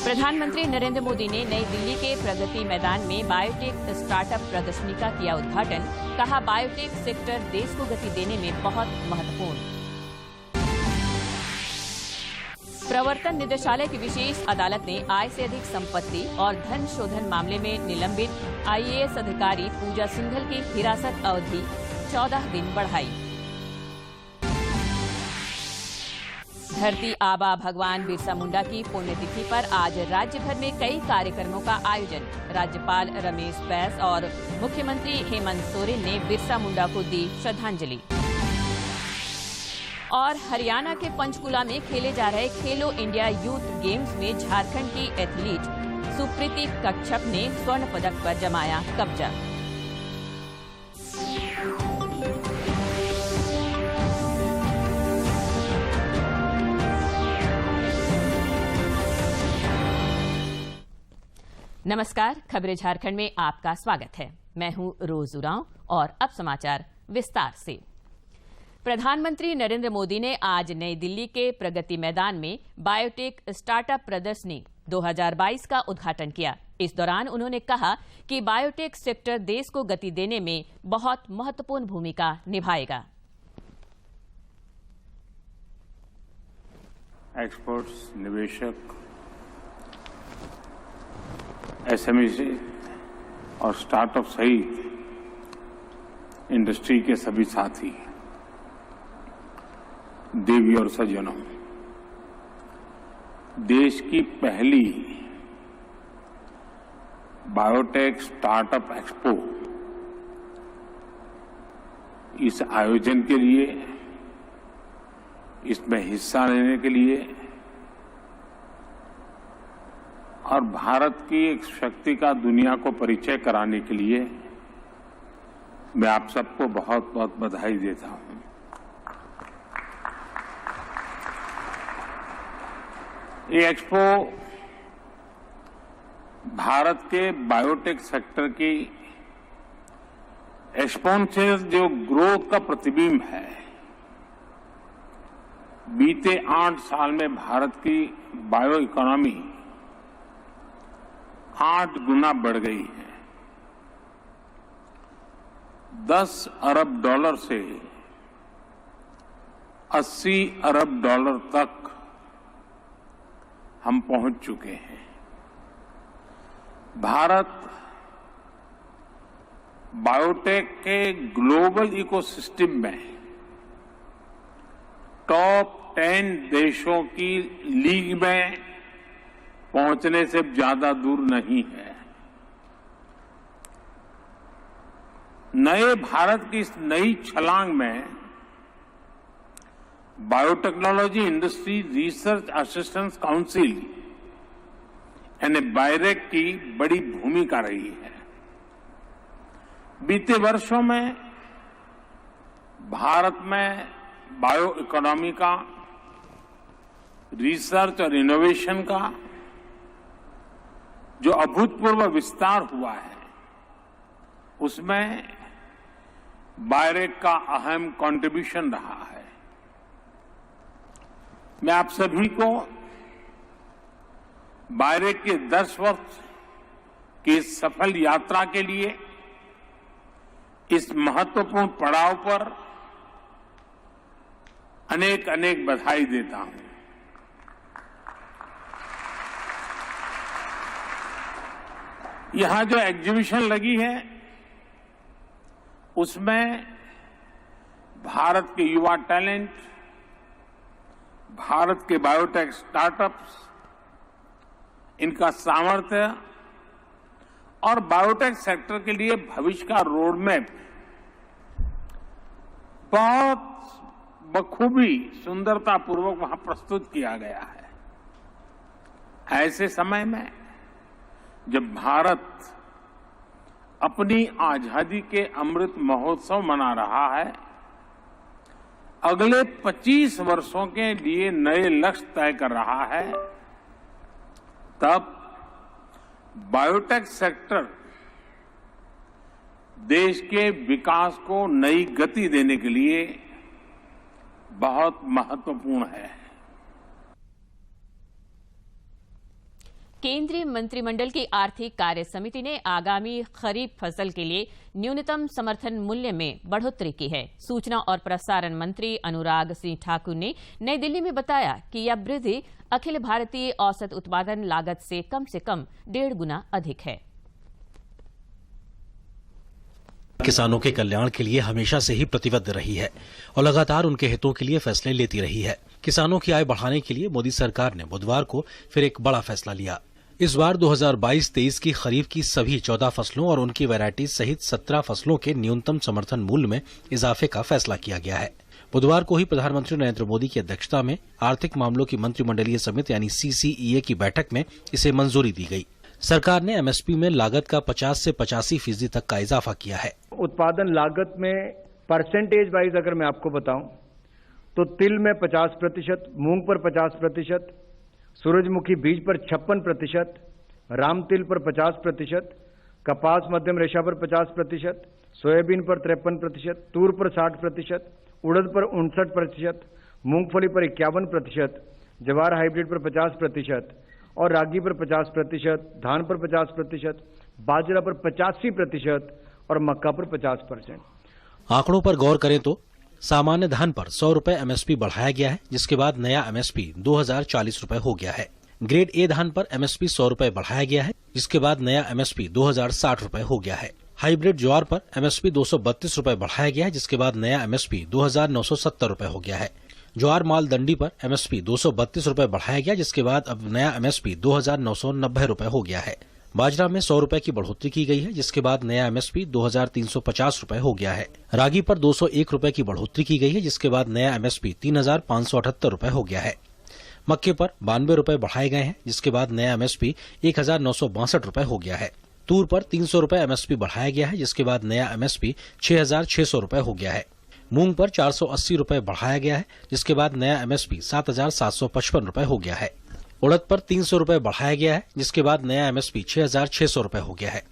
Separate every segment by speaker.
Speaker 1: प्रधानमंत्री नरेंद्र मोदी ने नई दिल्ली के प्रगति मैदान में बायोटेक स्टार्टअप प्रदर्शनी का किया उद्घाटन। कहा, बायोटेक सेक्टर देश को गति देने में बहुत महत्वपूर्ण। प्रवर्तन निदेशालय की विशेष अदालत ने आय से अधिक संपत्ति और धन शोधन मामले में निलंबित आईएएस अधिकारी पूजा सिंघल की हिरासत अवधि 14 दिन बढ़ाई। धरती आबा भगवान बिरसा मुंडा की पुण्यतिथि पर आज राज्य भर में कई कार्यक्रमों का आयोजन। राज्यपाल रमेश बैस और मुख्यमंत्री हेमंत सोरेन ने बिरसा मुंडा को दी श्रद्धांजलि। और हरियाणा के पंचकुला में खेले जा रहे खेलो इंडिया यूथ गेम्स में झारखंड की एथलीट सुप्रीति कच्छप ने स्वर्ण पदक पर जमाया कब्जा। नमस्कार, खबरें झारखंड में आपका स्वागत है। मैं हूं रोज उरांव और अब समाचार विस्तार से। प्रधानमंत्री नरेंद्र मोदी ने आज नई दिल्ली के प्रगति मैदान में बायोटेक स्टार्टअप प्रदर्शनी 2022 का उद्घाटन किया। इस दौरान उन्होंने कहा कि बायोटेक सेक्टर देश को गति देने में बहुत महत्वपूर्ण भूमिका निभाएगा।
Speaker 2: एक्सपर्ट्स, निवेशक, एसएमई और स्टार्टअप सहित इंडस्ट्री के सभी साथी, देवी और सज्जनों, देश की पहली बायोटेक स्टार्टअप एक्सपो इस आयोजन के लिए, इसमें हिस्सा लेने के लिए और भारत की एक शक्ति का दुनिया को परिचय कराने के लिए मैं आप सबको बहुत बहुत बधाई देता हूं। ये एक्सपो भारत के बायोटेक सेक्टर की एक्सपोनेंशियल जो ग्रोथ का प्रतिबिंब है। बीते 8 साल में भारत की बायो इकोनॉमी 8 गुना बढ़ गई है। 10 अरब डॉलर से 80 अरब डॉलर तक हम पहुंच चुके हैं। भारत बायोटेक के ग्लोबल इकोसिस्टम में टॉप 10 देशों की लीग में पहुंचने से ज्यादा दूर नहीं है। नए भारत की इस नई छलांग में biotechnology industry research assistance council यानी बायरेक की बड़ी भूमिका रही है। बीते वर्षों में भारत में बायो इकोनॉमी का, रिसर्च और इनोवेशन का जो अभूतपूर्व विस्तार हुआ है, उसमें बायरेक का अहम कंट्रीब्यूशन रहा है। मैं आप सभी को बायरेक के 10 वर्ष की सफल यात्रा के लिए, इस महत्वपूर्ण पड़ाव पर अनेक अनेक बधाई देता हूं। यहां जो एग्जीबिशन लगी है, उसमें भारत के युवा टैलेंट, भारत के बायोटेक स्टार्टअप्स, इनका सामर्थ्य और बायोटेक सेक्टर के लिए भविष्य का रोड मैप बहुत बखूबी, सुंदरतापूर्वक वहां प्रस्तुत किया गया है। ऐसे समय में जब भारत अपनी आजादी के अमृत महोत्सव मना रहा है, अगले 25 वर्षों के लिए नए लक्ष्य तय कर रहा है, तब बायोटेक सेक्टर देश के विकास को नई गति देने के लिए बहुत महत्वपूर्ण है।
Speaker 1: केंद्रीय मंत्रिमंडल की आर्थिक कार्य समिति ने आगामी खरीफ फसल के लिए न्यूनतम समर्थन मूल्य में बढ़ोतरी की है। सूचना और प्रसारण मंत्री अनुराग सिंह ठाकुर ने नई दिल्ली में बताया कि यह वृद्धि अखिल भारतीय औसत उत्पादन लागत से कम 1.5 गुना अधिक है।
Speaker 3: किसानों के कल्याण के लिए हमेशा से ही प्रतिबद्ध रही है और लगातार उनके हितों के लिए फैसले लेती रही है। किसानों की आय बढ़ाने के लिए मोदी सरकार ने बुधवार को फिर एक बड़ा फैसला लिया। इस बार 2022-23 की खरीफ की सभी 14 फसलों और उनकी वैरायटी सहित 17 फसलों के न्यूनतम समर्थन मूल्य में इजाफे का फैसला किया गया है। बुधवार को ही प्रधानमंत्री नरेंद्र मोदी की अध्यक्षता में आर्थिक मामलों की मंत्रिमंडलीय समिति यानी CCEA की बैठक में इसे मंजूरी दी गई। सरकार ने MSP में लागत का 50 से 85% तक का इजाफा किया है।
Speaker 4: उत्पादन लागत में परसेंटेज वाइज अगर मैं आपको बताऊं तो तिल में 50%, मूंग पर 50%, सूरजमुखी बीज पर 56%, राम तिल पर 50%, कपास मध्यम रेशा पर 50%, सोयाबीन पर 53%, तूर पर 60%, उड़द पर 59%, मूंगफली पर 51%, जवार हाइब्रिड पर 50% और रागी पर 50%, धान पर 50%, बाजरा पर 85% और मक्का पर 50%।
Speaker 3: आंकड़ों पर गौर करें तो सामान्य धान पर 100 रुपए MSP बढ़ाया गया है, जिसके बाद नया MSP 2040 रुपए हो गया है। ग्रेड A धान पर MSP 100 रुपए बढ़ाया गया है, जिसके बाद नया MSP 2060 रुपए हो गया है। हाइब्रिड ज्वार पर MSP 232 रुपए बढ़ाया गया है, जिसके बाद नया MSP 2970 रुपए हो गया है। ज्वार माल दंडी पर MSP 232 रुपए बढ़ाया गया, जिसके बाद अब नया MSP 2990 रुपए हो गया है। बाजरा में 100 रुपए की बढ़ोतरी की गई है, जिसके बाद नया MSP 2350 रुपए हो गया है। रागी पर 201 रुपए की बढ़ोतरी की गई है, जिसके बाद नया MSP 3578 रुपए हो गया है। मक्के पर 92 रुपए बढ़ाए गए हैं, जिसके बाद नया MSP 1962 रुपए हो गया है। तूर पर 300 रुपए MSP बढ़ाया गया है, जिसके बाद नया MSP 6600 रुपए हो गया है। मूंग पर 480 रुपए बढ़ाया गया है, जिसके बाद नया MSP 7755 रुपए हो गया है। उड़द पर 300 रुपए बढ़ाया गया है, जिसके बाद नया MSP 6600 रुपए हो गया है।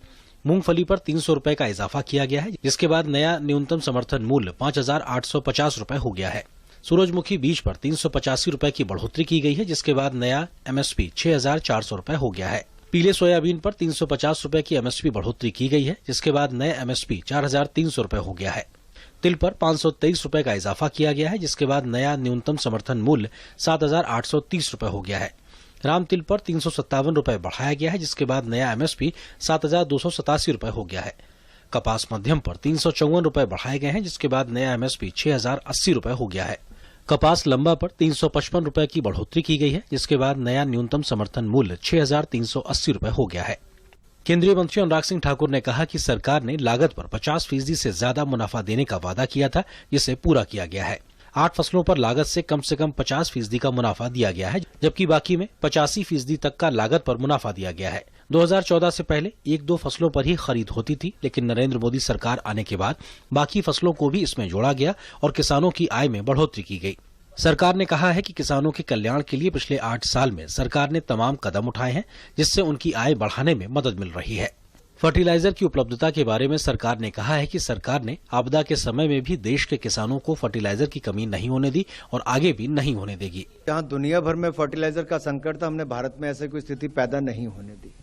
Speaker 3: मूंगफली पर 300 रुपए का इजाफा किया गया है, जिसके बाद नया न्यूनतम समर्थन मूल्य 5850 रुपए हो गया है। सूरजमुखी बीज पर 385 रुपए की बढ़ोतरी की गई है, जिसके बाद नया MSP 6400 रुपए हो गया है। पीले सोयाबीन पर 350 रुपए की MSP बढ़ोतरी की गई है, जिसके बाद नया MSP 4300 रुपए हो गया है। तिल पर 523 रुपए का इजाफा किया गया है, जिसके बाद नया न्यूनतम समर्थन मूल्य 7830 रुपए हो गया है। राम तिल पर 357 रुपए बढ़ाया गया है, जिसके बाद नया MSP 7287 रुपए हो गया है। कपास मध्यम पर 354 रुपए बढ़ाए गए हैं, जिसके बाद नया MSP 6080 रुपए हो गया है। कपास लंबा पर 355 रुपए की बढ़ोतरी की गई है, जिसके बाद नया न्यूनतम समर्थन मूल्य 6380 रुपए हो गया है। केंद्रीय मंत्री अनुराग सिंह ठाकुर ने कहा कि सरकार ने लागत पर 50% से ज्यादा मुनाफा देने का वादा किया था, जिसे पूरा किया गया है। 8 फसलों पर लागत से कम 50% का मुनाफा दिया गया है, जबकि बाकी में 85% तक का लागत पर मुनाफा दिया गया है। 2014 से पहले 1-2 फसलों पर ही खरीद होती थी, लेकिन नरेंद्र मोदी सरकार आने के बाद बाकी फसलों को भी इसमें जोड़ा गया और किसानों की आय में बढ़ोतरी की गई। सरकार ने कहा है कि किसानों के कल्याण के लिए पिछले 8 साल में सरकार ने तमाम कदम उठाए हैं, जिससे उनकी आय बढ़ाने में मदद मिल रही है। फर्टिलाइजर की उपलब्धता के बारे में सरकार ने कहा है कि सरकार ने आपदा के समय में भी देश के किसानों को फर्टिलाइजर की कमी नहीं होने दी और आगे भी नहीं होने देगी।
Speaker 4: जहाँ दुनिया भर में फर्टिलाइजर का संकट था, हमने भारत में ऐसी कोई स्थिति पैदा नहीं होने दी।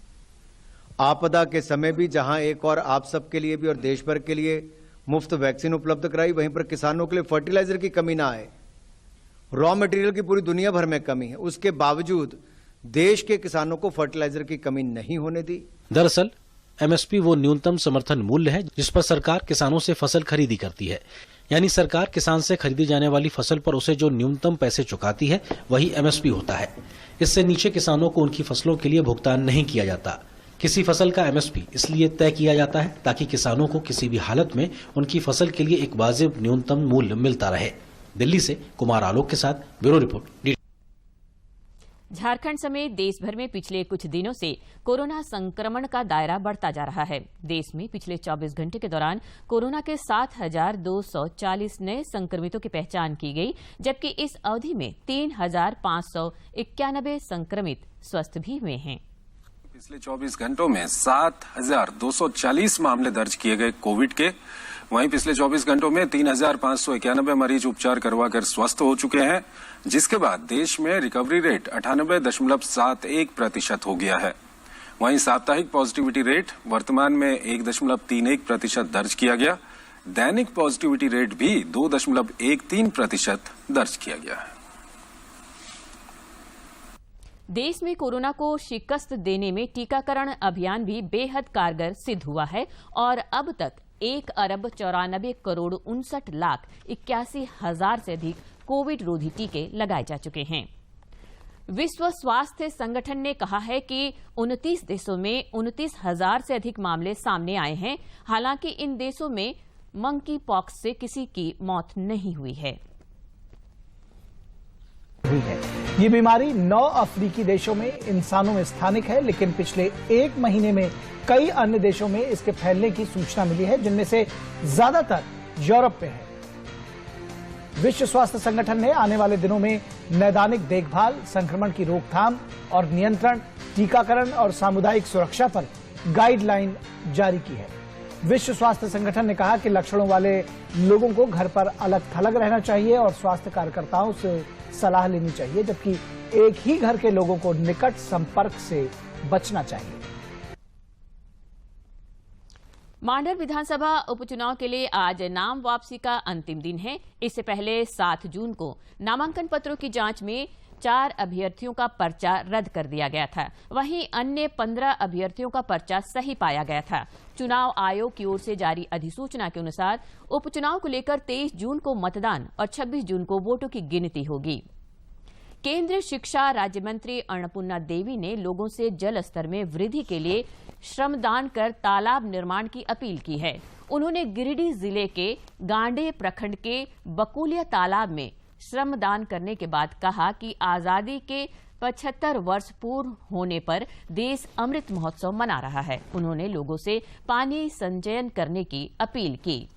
Speaker 4: आपदा के समय भी जहाँ एक और आप सबके लिए भी और देश भर के लिए मुफ्त वैक्सीन उपलब्ध कराई, वहीं पर किसानों के लिए फर्टिलाइजर की कमी ना आए। रॉ मटेरियल की पूरी दुनिया भर में कमी है, उसके बावजूद देश के किसानों को फर्टिलाइजर की कमी नहीं होने दी।
Speaker 3: दरअसल MSP वो न्यूनतम समर्थन मूल्य है जिस पर सरकार किसानों से फसल खरीदी करती है, यानी सरकार किसान से खरीदी जाने वाली फसल पर उसे जो न्यूनतम पैसे चुकाती है वही MSP होता है। इससे नीचे किसानों को उनकी फसलों के लिए भुगतान नहीं किया जाता। किसी फसल का MSP इसलिए तय किया जाता है ताकि किसानों को किसी भी हालत में उनकी फसल के लिए एक वाजिब न्यूनतम मूल्य मिलता रहे। दिल्ली से कुमार आलोक के साथ ब्यूरो रिपोर्ट।
Speaker 1: झारखंड समेत देश भर में पिछले कुछ दिनों से कोरोना संक्रमण का दायरा बढ़ता जा रहा है। देश में पिछले 24 घंटे के दौरान कोरोना के 7,240 नए संक्रमितों की पहचान की गई, जबकि इस अवधि में 3,591 संक्रमित स्वस्थ भी हुए हैं।
Speaker 5: पिछले 24 घंटों में 7,240 मामले दर्ज किए गए कोविड के, वहीं पिछले 24 घंटों में 3,591 मरीज उपचार करवाकर स्वस्थ हो चुके हैं, जिसके बाद देश में रिकवरी रेट 98.71% हो गया है। वहीं साप्ताहिक पॉजिटिविटी रेट वर्तमान में 1.31% दर्ज किया गया। दैनिक पॉजिटिविटी रेट भी 2.13% दर्ज किया गया है।
Speaker 1: देश में कोरोना को शिकस्त देने में टीकाकरण अभियान भी बेहद कारगर सिद्ध हुआ है और अब तक 1,94,59,81,000 से अधिक कोविड रोधी टीके लगाए जा चुके हैं। विश्व स्वास्थ्य संगठन ने कहा है कि 29 देशों में 29,000 से अधिक मामले सामने आए हैं। हालांकि इन देशों में मंकी पॉक्स से किसी की मौत नहीं हुई है।
Speaker 6: ये बीमारी 9 अफ्रीकी देशों में इंसानों में स्थानिक है, लेकिन पिछले 1 महीने में कई अन्य देशों में इसके फैलने की सूचना मिली है, जिनमें से ज्यादातर यूरोप में है। विश्व स्वास्थ्य संगठन ने आने वाले दिनों में नैदानिक देखभाल, संक्रमण की रोकथाम और नियंत्रण, टीकाकरण और सामुदायिक सुरक्षा पर गाइडलाइन जारी की है। विश्व स्वास्थ्य संगठन ने कहा कि लक्षणों वाले लोगों को घर पर अलग थलग रहना चाहिए और स्वास्थ्य कार्यकर्ताओं से सलाह लेनी चाहिए, जबकि एक ही घर के लोगों को निकट संपर्क से बचना चाहिए।
Speaker 1: मांडर विधानसभा उपचुनाव के लिए आज नाम वापसी का अंतिम दिन है। इससे पहले 7 जून को नामांकन पत्रों की जांच में 4 अभ्यर्थियों का पर्चा रद्द कर दिया गया था। वहीं अन्य 15 अभ्यर्थियों का पर्चा सही पाया गया था। चुनाव आयोग की ओर से जारी अधिसूचना के अनुसार उपचुनाव को लेकर 23 जून को मतदान और 26 जून को वोटों की गिनती होगी। केंद्रीय शिक्षा राज्य मंत्री अन्नपूर्णा देवी ने लोगों से जल स्तर में वृद्धि के लिए श्रमदान कर तालाब निर्माण की अपील की है। उन्होंने गिरिडीह जिले के गांडे प्रखंड के बकुलिया तालाब में श्रमदान करने के बाद कहा कि आजादी के 75 वर्ष पूर्ण होने पर देश अमृत महोत्सव मना रहा है। उन्होंने लोगों से पानी संचयन करने की अपील की।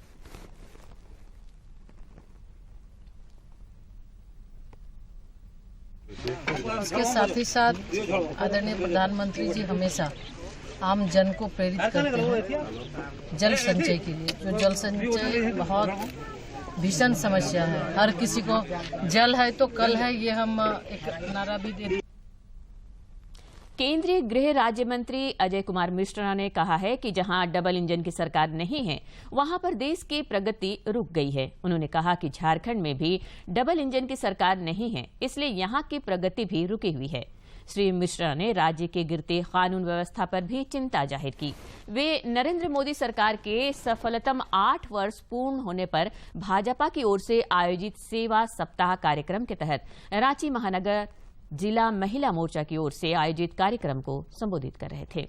Speaker 7: इसके साथ ही साथ आदरणीय प्रधानमंत्री जी हमेशा आम जन को प्रेरित करते हैं जल संचय के लिए। जो जल संचय बहुत भीषण समस्या है, हर किसी को जल है तो कल है, ये हम एक नारा भी देते।
Speaker 1: केंद्रीय गृह राज्य मंत्री अजय कुमार मिश्रा ने कहा है कि जहां डबल इंजन की सरकार नहीं है, वहां पर देश की प्रगति रुक गई है। उन्होंने कहा कि झारखंड में भी डबल इंजन की सरकार नहीं है, इसलिए यहां की प्रगति भी रुकी हुई है। श्री मिश्रा ने राज्य के गिरते कानून व्यवस्था पर भी चिंता जाहिर की। वे नरेंद्र मोदी सरकार के सफलतम 8 वर्ष पूर्ण होने पर भाजपा की ओर से आयोजित सेवा सप्ताह कार्यक्रम के तहत रांची महानगर जिला महिला मोर्चा की ओर से आयोजित कार्यक्रम को संबोधित कर रहे थे।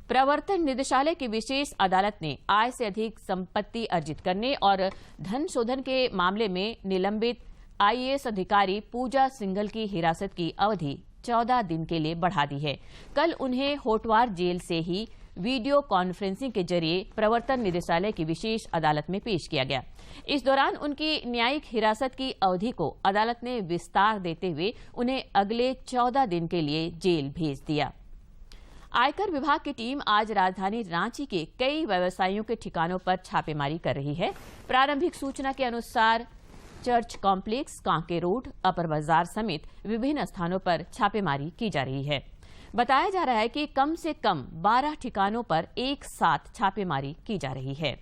Speaker 1: प्रवर्तन निदेशालय की विशेष अदालत ने आय से अधिक संपत्ति अर्जित करने और धन शोधन के मामले में निलंबित आईएएस अधिकारी पूजा सिंघल की हिरासत की अवधि 14 दिन के लिए बढ़ा दी है। कल उन्हें होटवार जेल से ही वीडियो कॉन्फ्रेंसिंग के जरिए प्रवर्तन निदेशालय की विशेष अदालत में पेश किया गया। इस दौरान उनकी न्यायिक हिरासत की अवधि को अदालत ने विस्तार देते हुए उन्हें अगले 14 दिन के लिए जेल भेज दिया। आयकर विभाग की टीम आज राजधानी रांची के कई व्यवसायियों के ठिकानों पर छापेमारी कर रही है। प्रारंभिक सूचना के अनुसार चर्च कॉम्प्लेक्स, कांके रोड, अपर बाजार समेत विभिन्न स्थानों पर छापेमारी की जा रही है। बताया जा रहा है कि कम से कम 12 ठिकानों पर एक साथ छापेमारी की जा रही है।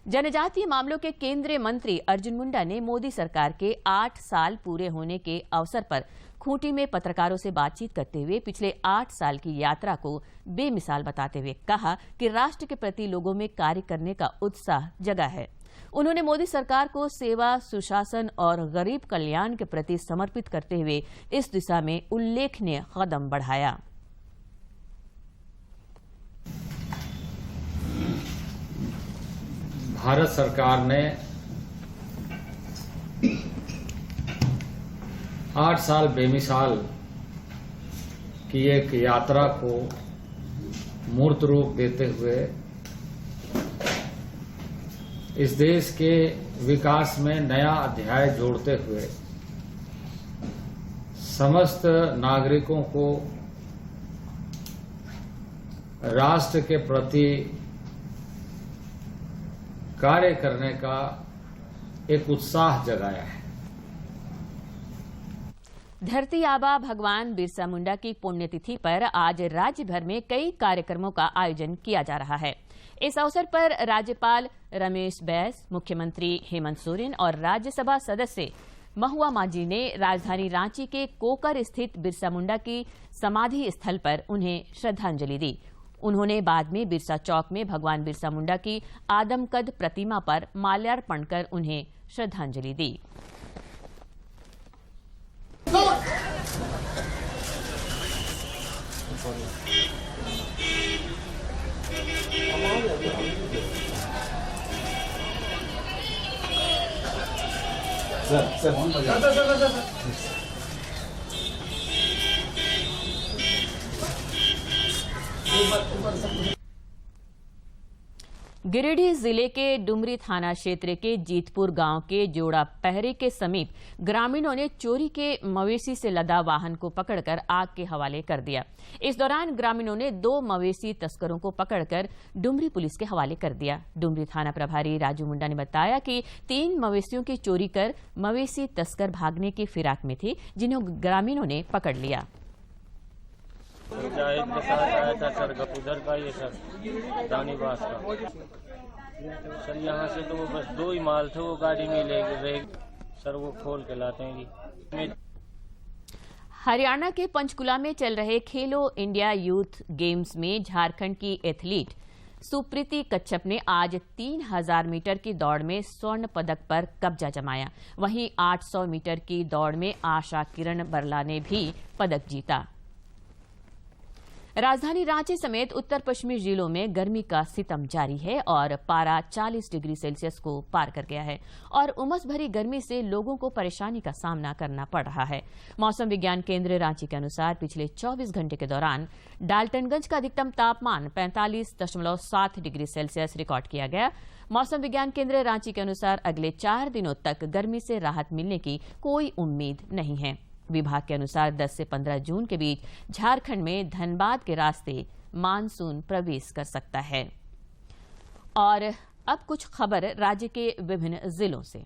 Speaker 1: जनजातीय मामलों के केंद्रीय मंत्री अर्जुन मुंडा ने मोदी सरकार के 8 साल पूरे होने के अवसर पर खूंटी में पत्रकारों से बातचीत करते हुए पिछले 8 साल की यात्रा को बेमिसाल बताते हुए कहा कि राष्ट्र के प्रति लोगों में कार्य करने का उत्साह जगा है। उन्होंने मोदी सरकार को सेवा, सुशासन और गरीब कल्याण के प्रति समर्पित करते हुए इस दिशा में उल्लेखनीय कदम बढ़ाया।
Speaker 8: भारत सरकार ने 8 साल बेमिसाल की एक यात्रा को मूर्त रूप देते हुए इस देश के विकास में नया अध्याय जोड़ते हुए समस्त नागरिकों को राष्ट्र के प्रति कार्य करने का एक उत्साह जगाया है।
Speaker 1: धरती आबा भगवान बिरसा मुंडा की पुण्यतिथि पर आज राज्य भर में कई कार्यक्रमों का आयोजन किया जा रहा है। इस अवसर पर राज्यपाल रमेश बैस, मुख्यमंत्री हेमंत सोरेन और राज्यसभा सदस्य महुआ माझी ने राजधानी रांची के कोकर स्थित बिरसा मुंडा की समाधि स्थल पर उन्हें श्रद्धांजलि दी। उन्होंने बाद में बिरसा चौक में भगवान बिरसा मुंडा की आदमकद प्रतिमा पर माल्यार्पण कर उन्हें श्रद्धांजलि दी। गिरिडीह जिले के डुमरी थाना क्षेत्र के जीतपुर गांव के जोड़ा पहरे के समीप ग्रामीणों ने चोरी के मवेशी से लदा वाहन को पकड़कर आग के हवाले कर दिया। इस दौरान ग्रामीणों ने 2 मवेशी तस्करों को पकड़कर डुमरी पुलिस के हवाले कर दिया। डुमरी थाना प्रभारी राजू मुंडा ने बताया कि 3 मवेशियों की चोरी कर मवेशी तस्कर भागने की फिराक में थे, जिन्हें ग्रामीणों ने पकड़ लिया।
Speaker 9: एक के साथ आया था सर, उधर का ये सर दानीबास का सर, यहाँ से तो वो बस 2 ही माल थे, वो गाड़ी में ले गए सर, वो खोल के लाते हैं।
Speaker 1: हरियाणा के पंचकुला में चल रहे खेलो इंडिया यूथ गेम्स में झारखंड की एथलीट सुप्रीति कच्छप ने आज 3000 मीटर की दौड़ में स्वर्ण पदक पर कब्जा जमाया। वहीं 800 मीटर की दौड़ में आशा किरण बरला ने भी पदक जीता। राजधानी रांची समेत उत्तर पश्चिमी जिलों में गर्मी का सितम जारी है और पारा 40 डिग्री सेल्सियस को पार कर गया है और उमस भरी गर्मी से लोगों को परेशानी का सामना करना पड़ रहा है। मौसम विज्ञान केंद्र रांची के अनुसार पिछले 24 घंटे के दौरान डाल्टनगंज का अधिकतम तापमान 45.7 डिग्री सेल्सियस रिकॉर्ड किया गया। मौसम विज्ञान केंद्र रांची के अनुसार अगले 4 दिनों तक गर्मी से राहत मिलने की कोई उम्मीद नहीं है। विभाग के अनुसार 10 से 15 जून के बीच झारखंड में धनबाद के रास्ते मानसून प्रवेश कर सकता है। और अब कुछ खबर राज्य के विभिन्न जिलों से।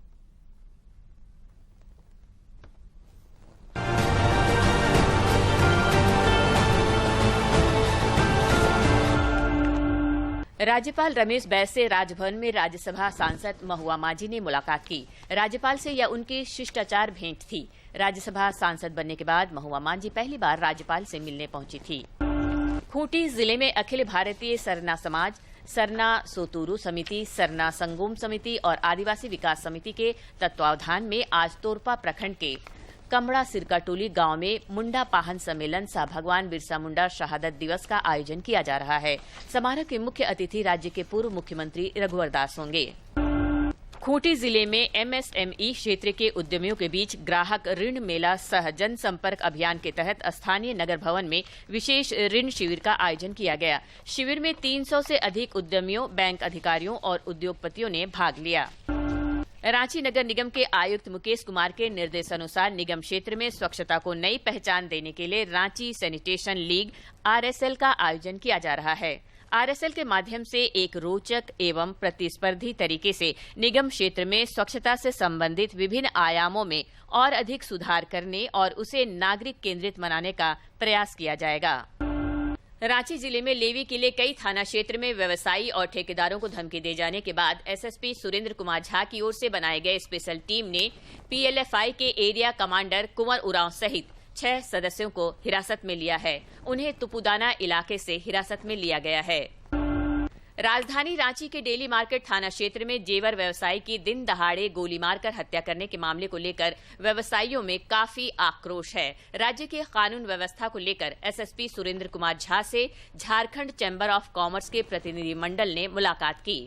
Speaker 1: राज्यपाल रमेश बैस से राजभवन में राज्यसभा सांसद महुआ माझी ने मुलाकात की। राज्यपाल से यह उनकी शिष्टाचार भेंट थी। राज्यसभा सांसद बनने के बाद महुआ माझी पहली बार राज्यपाल से मिलने पहुंची थी। खूंटी जिले में अखिल भारतीय सरना समाज, सरना सोतुरु समिति, सरना संगोम समिति और आदिवासी विकास समिति के तत्वावधान में आज तोरपा प्रखंड के कमड़ा सिरकाटोली गांव में मुंडा पाहन सम्मेलन सह भगवान बिरसा मुंडा शहादत दिवस का आयोजन किया जा रहा है। समारोह के मुख्य अतिथि राज्य के पूर्व मुख्यमंत्री रघुवर दास होंगे। खूंटी जिले में एमएसएमई क्षेत्र के उद्यमियों के बीच ग्राहक ऋण मेला सह जनसंपर्क अभियान के तहत स्थानीय नगर भवन में विशेष ऋण शिविर का आयोजन किया गया। शिविर में 300 से अधिक उद्यमियों, बैंक अधिकारियों और उद्योगपतियों ने भाग लिया। रांची नगर निगम के आयुक्त मुकेश कुमार के निर्देशानुसार निगम क्षेत्र में स्वच्छता को नई पहचान देने के लिए रांची सैनिटेशन लीग आरएसएल का आयोजन किया जा रहा है। आरएसएल के माध्यम से एक रोचक एवं प्रतिस्पर्धी तरीके से निगम क्षेत्र में स्वच्छता से संबंधित विभिन्न आयामों में और अधिक सुधार करने और उसे नागरिक केंद्रित बनाने का प्रयास किया जाएगा। रांची जिले में लेवी के लिए कई थाना क्षेत्र में व्यवसायी और ठेकेदारों को धमकी दे जाने के बाद एसएसपी सुरेंद्र कुमार झा की ओर से बनाए गए स्पेशल टीम ने पीएलएफआई के एरिया कमांडर कुंवर उरांव सहित 6 सदस्यों को हिरासत में लिया है। उन्हें तुपुदाना इलाके से हिरासत में लिया गया है। राजधानी रांची के डेली मार्केट थाना क्षेत्र में जेवर व्यवसायी की दिन दहाड़े गोली मारकर हत्या करने के मामले को लेकर व्यवसायियों में काफी आक्रोश है। राज्य के कानून व्यवस्था को लेकर एसएसपी सुरेंद्र कुमार झा से झारखंड चैम्बर ऑफ कॉमर्स के प्रतिनिधि मंडल ने मुलाकात की।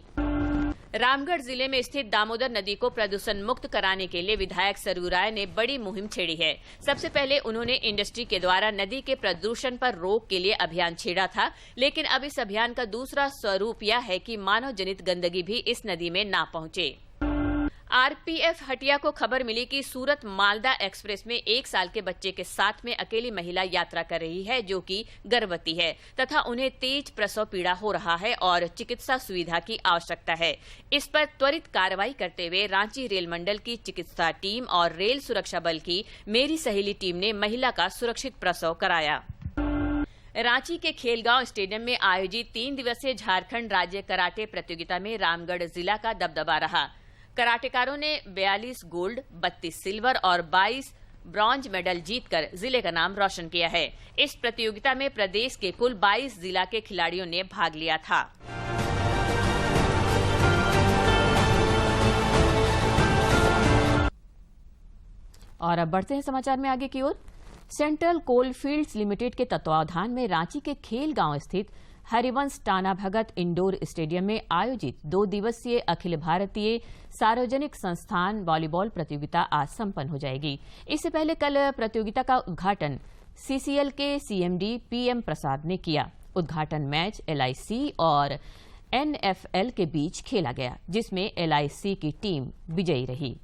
Speaker 1: रामगढ़ जिले में स्थित दामोदर नदी को प्रदूषण मुक्त कराने के लिए विधायक सरयू राय ने बड़ी मुहिम छेड़ी है। सबसे पहले उन्होंने इंडस्ट्री के द्वारा नदी के प्रदूषण पर रोक के लिए अभियान छेड़ा था, लेकिन अब इस अभियान का दूसरा स्वरूप यह है कि मानव जनित गंदगी भी इस नदी में ना पहुंचे। आरपीएफ हटिया को खबर मिली कि सूरत मालदा एक्सप्रेस में 1 साल के बच्चे के साथ में अकेली महिला यात्रा कर रही है, जो कि गर्भवती है तथा उन्हें तेज प्रसव पीड़ा हो रहा है और चिकित्सा सुविधा की आवश्यकता है। इस पर त्वरित कार्रवाई करते हुए रांची रेल मंडल की चिकित्सा टीम और रेल सुरक्षा बल की मेरी सहेली टीम ने महिला का सुरक्षित प्रसव कराया। रांची के खेलगांव स्टेडियम में आयोजित 3 दिवसीय झारखंड राज्य कराटे प्रतियोगिता में रामगढ़ जिला का दबदबा रहा। कराटेकारों ने 42 गोल्ड, 32 सिल्वर और 22 ब्रॉन्ज मेडल जीतकर जिले का नाम रोशन किया है। इस प्रतियोगिता में प्रदेश के कुल 22 जिला के खिलाड़ियों ने भाग लिया था। और अब बढ़ते हैं समाचार में आगे की ओर। सेंट्रल कोलफील्ड्स लिमिटेड के तत्वावधान में रांची के खेलगांव स्थित हरिवंश टाना भगत इंडोर स्टेडियम में आयोजित 2 दिवसीय अखिल भारतीय सार्वजनिक संस्थान वॉलीबॉल प्रतियोगिता आज संपन्न हो जाएगी। इससे पहले कल प्रतियोगिता का उद्घाटन सीसीएल के सीएमडी पीएम प्रसाद ने किया। उद्घाटन मैच एलआईसी और एनएफएल के बीच खेला गया, जिसमें एलआईसी की टीम विजयी रही।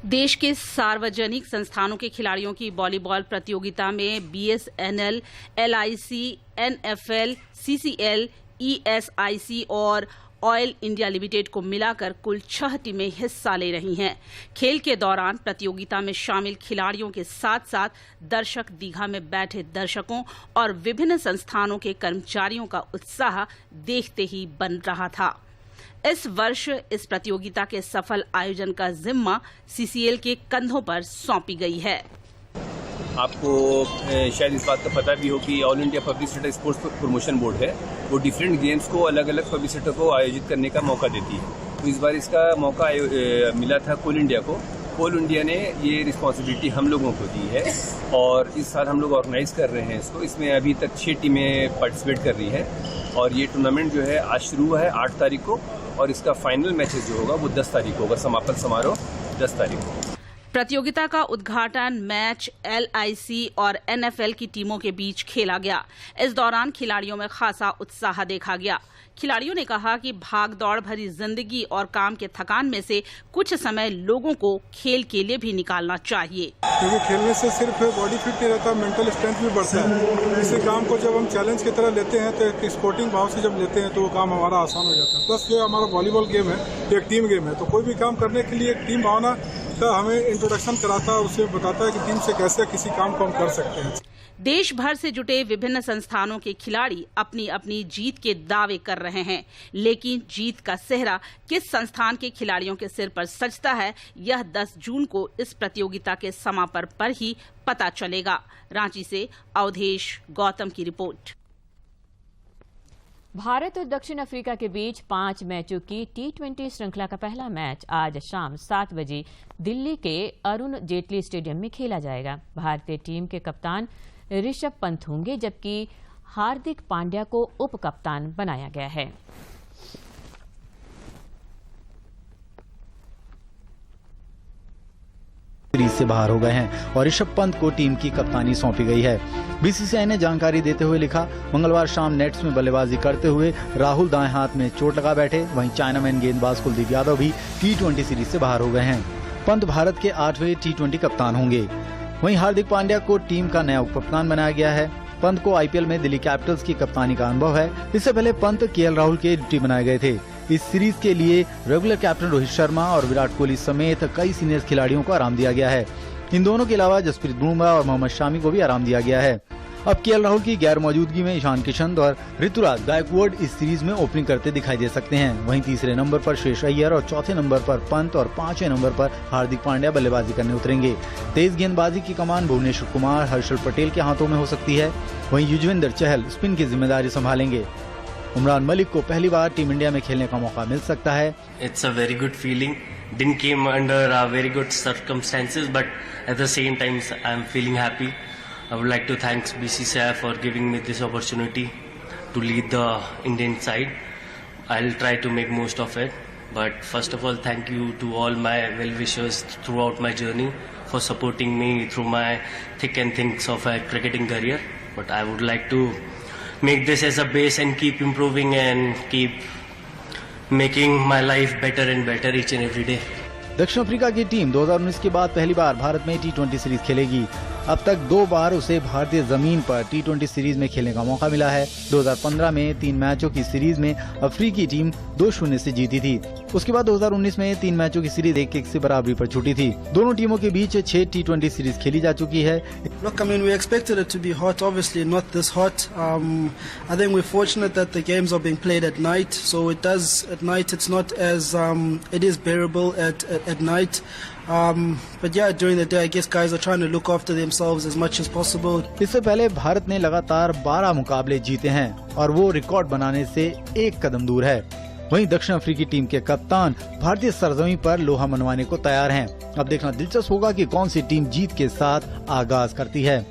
Speaker 10: देश के सार्वजनिक संस्थानों के खिलाड़ियों की वॉलीबॉल प्रतियोगिता में BSNL, LIC, NFL, CCL, ESIC और ऑयल इंडिया लिमिटेड को मिलाकर कुल 6 टीमें हिस्सा ले रही हैं। खेल के दौरान प्रतियोगिता में शामिल खिलाड़ियों के साथ साथ दर्शक, दीघा में बैठे दर्शकों और विभिन्न संस्थानों के कर्मचारियों का उत्साह देखते ही बन रहा था। इस वर्ष इस प्रतियोगिता के सफल आयोजन का जिम्मा सीसीएल के कंधों पर सौंपी गई है।
Speaker 11: आपको शायद इस बात का पता भी हो कि all India publicity sports promotion board है, वो डिफरेंट गेम्स को अलग अलग पब्लिसिटी को आयोजित करने का मौका देती है। तो इस बार इसका मौका मिला था कोल इंडिया को। कोल इंडिया ने ये रिस्पॉन्सिबिलिटी हम लोगों को दी है और इस साल हम लोग ऑर्गेनाइज कर रहे हैं इसको। इसमें अभी तक 6 टीमें पार्टिसिपेट कर रही है और ये टूर्नामेंट जो है आज शुरू है 8 तारीख को और इसका फाइनल मैचेस जो होगा वो 10 तारीख को होगा। समापन समारोह 10 तारीख को।
Speaker 10: प्रतियोगिता का उद्घाटन मैच एलआईसी और एनएफएल की टीमों के बीच खेला गया। इस दौरान खिलाड़ियों में खासा उत्साह देखा गया। खिलाड़ियों ने कहा कि भाग दौड़ भरी जिंदगी और काम के थकान में से कुछ समय लोगों को खेल के लिए भी निकालना चाहिए,
Speaker 12: क्योंकि खेलने से सिर्फ बॉडी फिट नहीं रहता, मेंटल स्ट्रेंथ भी बढ़ता है। इसी काम को जब हम चैलेंज की तरह लेते हैं तो एक स्पोर्टिंग भाव से जब लेते हैं तो वो काम हमारा आसान हो जाता है। प्लस जो हमारा वॉलीबॉल गेम है एक टीम गेम है, तो कोई भी काम करने के लिए एक टीम भावना का हमें इंट्रोडक्शन कराता है, उसे बताता है कि टीम से कैसे किसी काम को हम कर सकते हैं।
Speaker 10: देश भर से जुटे विभिन्न संस्थानों के खिलाड़ी अपनी अपनी जीत के दावे कर रहे हैं, लेकिन जीत का सेहरा किस संस्थान के खिलाड़ियों के सिर पर सजता है, यह 10 जून को इस प्रतियोगिता के समापन पर ही पता चलेगा। रांची से अवधेश गौतम की रिपोर्ट।
Speaker 1: भारत और दक्षिण अफ्रीका के बीच 5 मैचों की T20 श्रृंखला का पहला मैच आज शाम 7 बजे दिल्ली के अरुण जेटली स्टेडियम में खेला जाएगा। भारतीय टीम के कप्तान ऋषभ पंत होंगे, जबकि हार्दिक पांड्या को उप कप्तान बनाया गया है।
Speaker 13: सीरीज से बाहर हो गए हैं और ऋषभ पंत को टीम की कप्तानी सौंपी गई है। बीसीसीआई ने जानकारी देते हुए लिखा, मंगलवार शाम नेट्स में बल्लेबाजी करते हुए राहुल दाएं हाथ में चोट लगा बैठे। वहीं चाइनामैन गेंदबाज कुलदीप यादव भी T20 सीरीज से बाहर हो गए हैं। पंत भारत के 8वें T20 कप्तान होंगे। वहीं हार्दिक पांड्या को टीम का नया उप कप्तान बनाया गया है। पंत को आईपीएल में दिल्ली कैपिटल्स की कप्तानी का अनुभव है। इससे पहले पंत केएल राहुल के ड्यूटी बनाए गए थे। इस सीरीज के लिए रेगुलर कैप्टन रोहित शर्मा और विराट कोहली समेत कई सीनियर खिलाड़ियों को आराम दिया गया है। इन दोनों के अलावा जसप्रीत बुमराह और मोहम्मद शामी को भी आराम दिया गया है। अब केएल राहुल की गैर मौजूदगी में ईशान किशन और ऋतुराज गायकवाड़ इस सीरीज में ओपनिंग करते दिखाई दे सकते हैं। वहीं तीसरे नंबर पर श्रेयस अय्यर और चौथे नंबर पर पंत और 5वें नंबर पर हार्दिक पांड्या बल्लेबाजी करने उतरेंगे। तेज गेंदबाजी की कमान भुवनेश्वर कुमार, हर्षल पटेल के हाथों में हो सकती है। वहीं युजवेंद्र चहल स्पिन की जिम्मेदारी संभालेंगे। उमरान मलिक को पहली बार टीम इंडिया में खेलने का मौका मिल सकता है।
Speaker 14: It's a very good feeling. Didn't came under very good circumstances, but at the same time I'm feeling happy. I would like to thank BCCI for giving me this opportunity to lead the Indian side. I'll try to make most of it. But first of all, thank you to all my well-wishers throughout my journey for supporting me through my thick and thin of a cricketing career. But I would like to make this as a base and keep improving and keep making my life better and better each and every day.
Speaker 13: दक्षिण Africa की team 2019 के बाद पहली बार भारत में T20 series खेलेगी। अब तक 2 बार उसे भारतीय जमीन पर T20 सीरीज में खेलने का मौका मिला है। 2015 में 3 मैचों की सीरीज में अफ्रीकी टीम 2-0 से जीती थी। उसके बाद 2019 में 3 मैचों की सीरीज 1-1 से बराबरी पर छूटी थी। दोनों टीमों के बीच 6 T20 सीरीज खेली जा चुकी है।
Speaker 15: Look, I mean, we expected it to be hot. Obviously, not this hot. I think we're fortunate that the games are being played at night. So it does at night. It's not as it is bearable at night. But yeah, during the day, I guess guys are trying to look after themselves as much as possible.
Speaker 13: इससे पहले भारत ने लगातार 12 मुकाबले जीते हैं और वो record बनाने से एक कदम दूर है। वहीं दक्षिण अफ्रीकी टीम के कप्तान भारतीय सरजमीं पर लोहा मनवाने को तैयार हैं। अब देखना दिलचस्प होगा कि कौन सी टीम जीत के साथ आगाज करती है।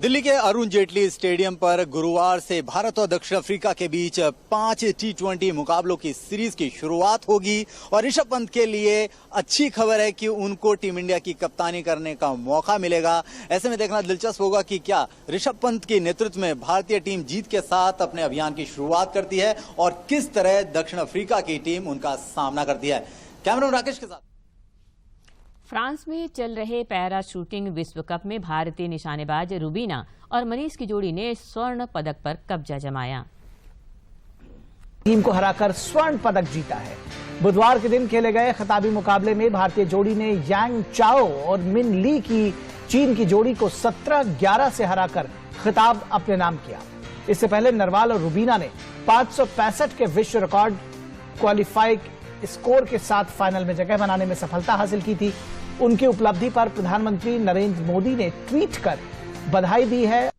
Speaker 13: दिल्ली के अरुण जेटली स्टेडियम पर गुरुवार से भारत और दक्षिण अफ्रीका के बीच 5 T20 मुकाबलों की सीरीज की शुरुआत होगी और ऋषभ पंत के लिए अच्छी खबर है कि उनको टीम इंडिया की कप्तानी करने का मौका मिलेगा। ऐसे में देखना दिलचस्प होगा कि क्या ऋषभ पंत के नेतृत्व में भारतीय टीम जीत के साथ अपने अभियान की शुरुआत करती है और किस तरह दक्षिण अफ्रीका की टीम उनका सामना करती है। कैमरामैन राकेश के साथ।
Speaker 1: फ्रांस में चल रहे पैरा शूटिंग विश्व कप में भारतीय निशानेबाज रुबीना और मनीष की जोड़ी ने स्वर्ण पदक पर कब्जा जमाया।
Speaker 6: टीम को हराकर स्वर्ण पदक जीता है। बुधवार के दिन खेले गए खिताबी मुकाबले में भारतीय जोड़ी ने यांग चाओ और मिन ली की चीन की जोड़ी को 17-11 से हराकर खिताब अपने नाम किया। इससे पहले नरवाल और रुबीना ने 565 के विश्व रिकॉर्ड क्वालिफाई स्कोर के साथ फाइनल में जगह बनाने में सफलता हासिल की थी। उनकी उपलब्धि पर प्रधानमंत्री नरेंद्र मोदी ने ट्वीट कर बधाई दी है।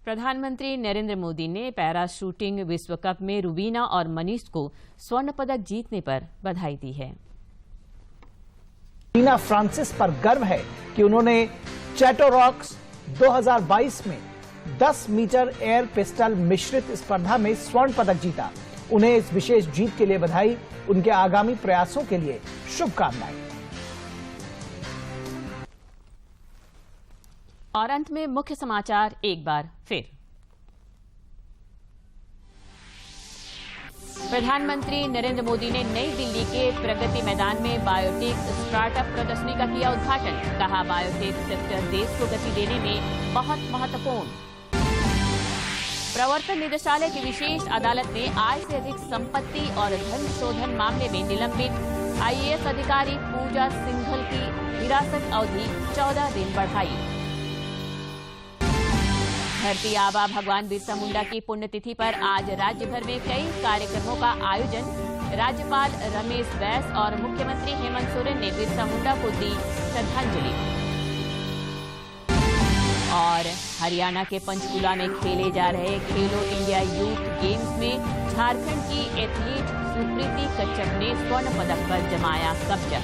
Speaker 1: प्रधानमंत्री नरेंद्र मोदी ने पैरा शूटिंग विश्व कप में रुबीना और मनीष को स्वर्ण पदक जीतने पर बधाई दी है।
Speaker 6: रीना फ्रांसिस पर गर्व है कि उन्होंने चैटोरॉक्स 2022 में 10 मीटर एयर पिस्टल मिश्रित स्पर्धा में स्वर्ण पदक जीता। उन्हें इस विशेष जीत के लिए बधाई। उनके आगामी प्रयासों के लिए शुभकामनाएं।
Speaker 1: और अंत में मुख्य समाचार एक बार फिर। प्रधानमंत्री नरेंद्र मोदी ने नई दिल्ली के प्रगति मैदान में बायोटेक स्टार्टअप प्रदर्शनी का किया उद्घाटन। कहा, बायोटेक सेक्टर देश को गति देने में बहुत महत्वपूर्ण। प्रवर्तन निदेशालय की विशेष अदालत ने आय से अधिक संपत्ति और धन शोधन मामले में निलंबित आईएएस अधिकारी पूजा सिंघल की हिरासत अवधि 14 दिन बढ़ाई। धरती आबा भगवान बिरसा मुंडा की पुण्यतिथि पर आज राज्य भर में कई कार्यक्रमों का आयोजन। राज्यपाल रमेश बैस और मुख्यमंत्री हेमंत सोरेन ने बिरसा मुंडा को दी श्रद्धांजलि। और हरियाणा के पंचकुला में खेले जा रहे खेलो इंडिया यूथ गेम्स में झारखंड की एथलीट सुप्रीति कच्छप ने स्वर्ण पदक पर जमाया कब्जा।